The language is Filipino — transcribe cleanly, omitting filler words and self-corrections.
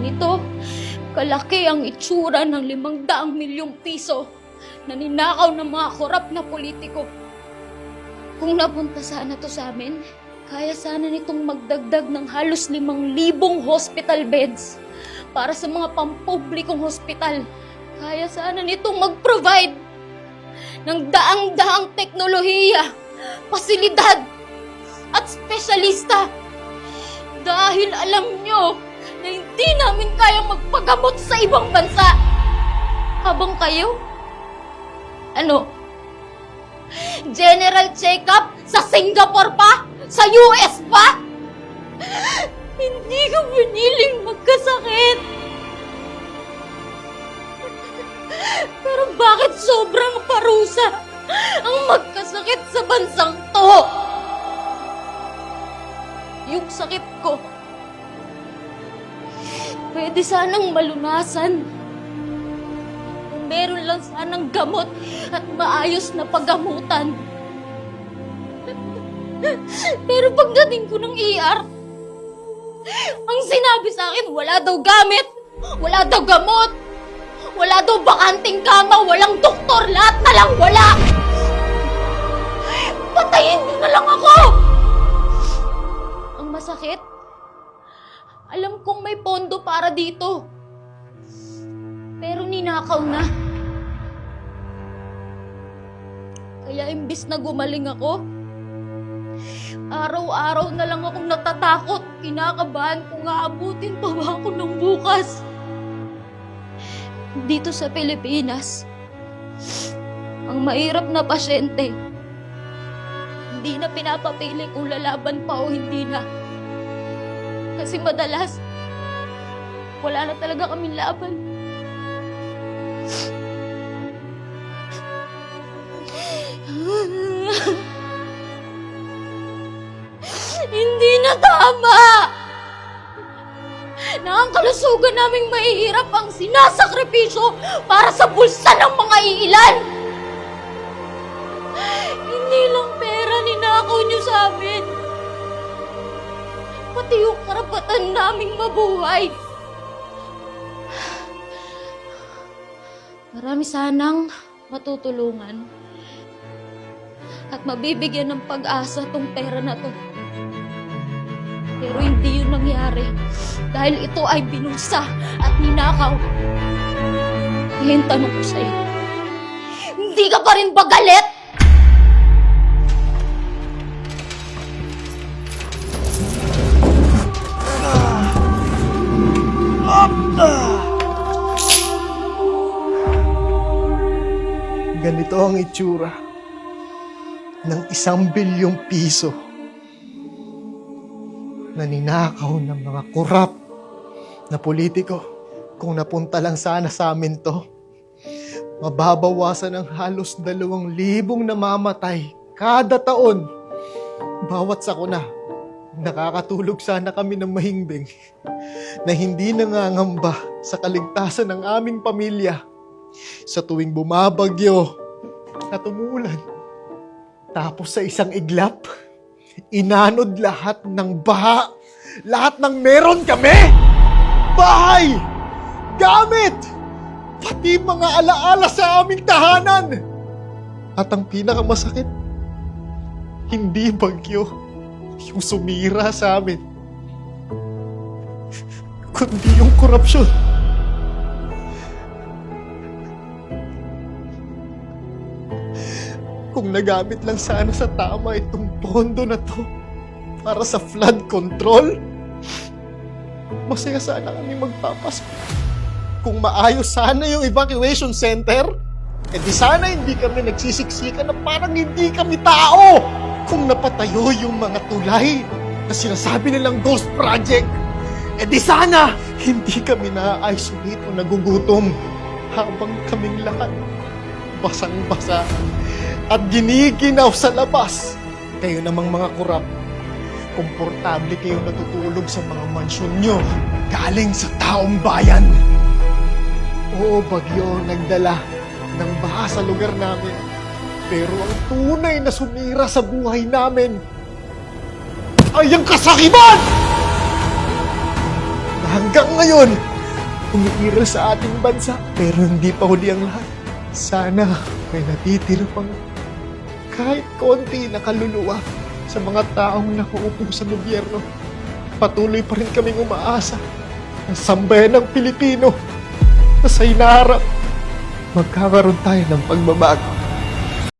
Ganito kalaki ang itsura ng 500 milyong piso na ninakaw ng mga korap na politiko. Kung napunta sana to sa amin, kaya sana nitong magdagdag ng halos 5,000 hospital beds para sa mga pampublikong hospital. Kaya sana nitong mag-provide ng daang-daang teknolohiya, pasilidad, at espesyalista. Dahil alam nyo na hindi namin kayang magpagamot sa ibang bansa. Habang kayo, general check-up sa Singapore pa? Sa US pa? Hindi ko piniling magkasakit. Pero bakit sobrang parusa ang magkasakit sa bansang to? Yung sakit ko, pwede sanang malunasan. Kung meron lang sanang gamot at maayos na paggamutan. Pero pagdating ko ng ER, ang sinabi sa akin, wala daw gamit, wala daw gamot, wala daw bakanting kama, walang doktor, lahat na lang wala. Patayin niyo na lang ako! Ang masakit, alam kong may pondo para dito. Pero ninakaw na. Kaya imbis na gumaling ako, araw-araw na lang akong natatakot. Kinakabahan kung aabutin pa ba ako ng bukas. Dito sa Pilipinas, ang mahirap na pasyente, hindi na pinapapili kung lalaban pa o hindi na. Kasi madalas, wala na talaga kaming laban. Hindi na tama na ang kalusugan naming mahihirap ang sinasakripisyo para sa bulsa ng mga iilan. Hindi lang pera ninakaw niyo sa amin, pati yung karapatan naming mabuhay. Marami sanang matutulungan at mabibigyan ng pag-asa tong pera na to. Pero hindi yun nangyari dahil ito ay binulsa at ninakaw. Ngayon tanong ko sa'yo, hindi ka pa rin ba galit? Ganito ang itsura ng 1 bilyong piso na ninakaw ng mga korap na politiko. Kung napunta lang sana sa amin to, mababawasan ng halos 2,000 namamatay kada taon. Bawat sakuna, nakakatulog sana kami ng mahimbing na hindi nangangamba sa kaligtasan ng aming pamilya sa tuwing bumabagyo at umulan. Tapos sa isang iglap, inanod lahat ng baha, lahat ng meron kami! Bahay! Gamit! Pati mga alaala sa aming tahanan! At ang pinakamasakit, hindi bagyo yung sumira sa amin, kundi yung korupsyon. Kung nagamit lang sana sa tama itong pondo na to para sa flood control, masaya sana kami magpapasko. Kung maayos sana yung evacuation center, di sana hindi kami nagsisiksikan na parang hindi kami tao. Kung napatayo yung mga tulay na sinasabi nilang ghost project, di sana hindi kami na-isolate o nagugutom habang kaming lahat basang-basa at giniginaw sa labas. Kayo namang mga korap, komportable kayong natutulog sa mga mansyon nyo galing sa taong bayan. Oo, bagyo nagdala ng baha sa lugar namin. Pero ang tunay na sumira sa buhay namin ay ang kasakiman! Na hanggang ngayon, umiiral sa ating bansa. Pero hindi pa huli ang lahat. Sana may natitira pang kahit konti na kaluluwa sa mga taong nakaupo sa gobyerno. Patuloy pa rin kaming umaasa na sambayan ng Pilipino na sa hinaharap magkakaroon tayo ng pagbabago.